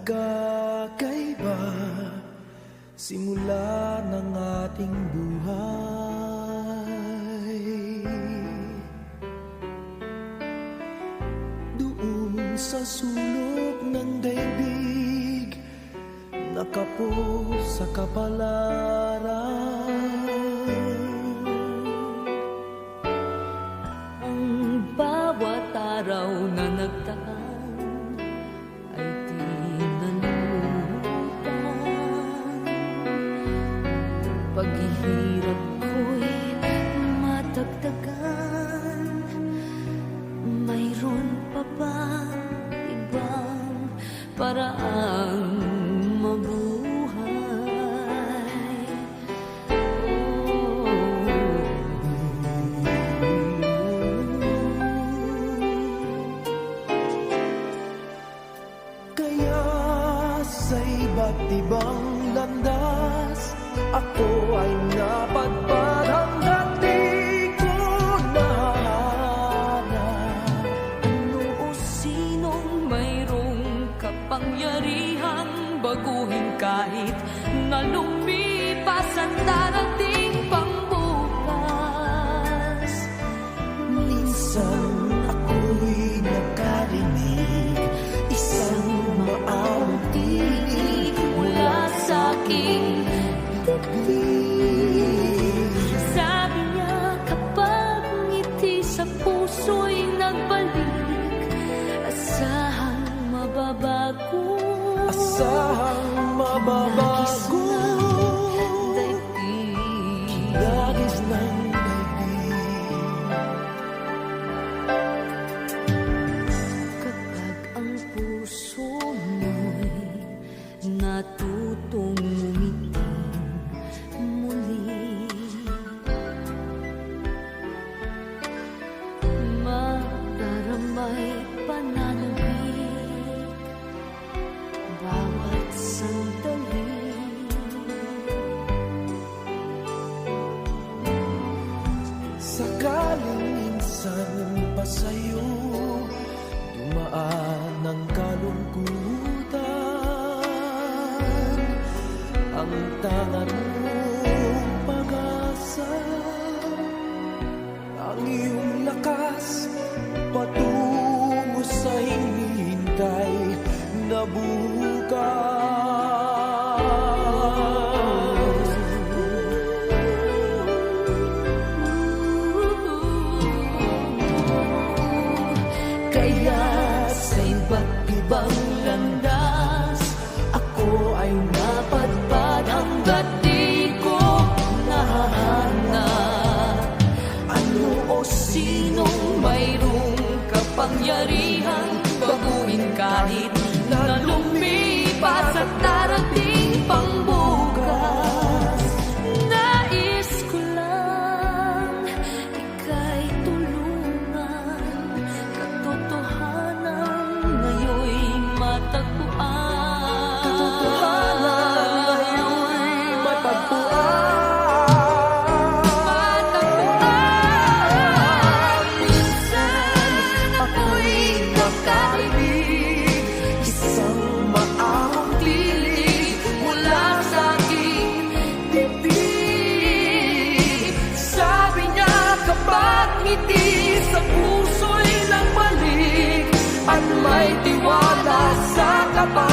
nagkakaiba simula ng ating buhay. Doon sa sulok ng daigdig, nakapos sa kapalaran, ang bawat araw na nagtaan ay di nanunumpan. Paghihirap ko'y matagtagan, mayroon pa bang ibang paraang mabuhay? Kaya sa iba't ibang landas, ako ay napadpad hanggat di ko nahanap. Ano o sinong mayroong kapangyarihang baguhin kahit na lumipas ang darating pang bukas? Minsan ako'y nakarinig isang maamong tinig Mula sa aking dibdib, sabi niya kapag ngiti sa puso'y nagbalik, asahang mababago. asahang mababago. Daigdig, Dagis ng daigdig. kapag ang puso mo'y natutong umitim muli, madaramay pananabik bawat sandali. Sakaling minsan pa sa'yo dumaan ang kalungkutan, ang tangan mong pag-asa, ang iyong lakas patungo sa hinihintay na bukas. Kaya sa iba't ibang landas, ako ay napadpad hanggat di ko nahanap. Ano o sinong mayroong kapangyarihang baguhin kahit na lumipas at darating pang bukas? Nais ko lang ika'y tulungan, katotohanan ngayon'y matagpuan. Katotohanan ngayon'y Matagpuan. Minsan ako'y nakarinig isang maamong tinig mula sa aking dibdib. Sabi niya kapag ngiti sa puso'y nagbalik at may tiwala sa kapal.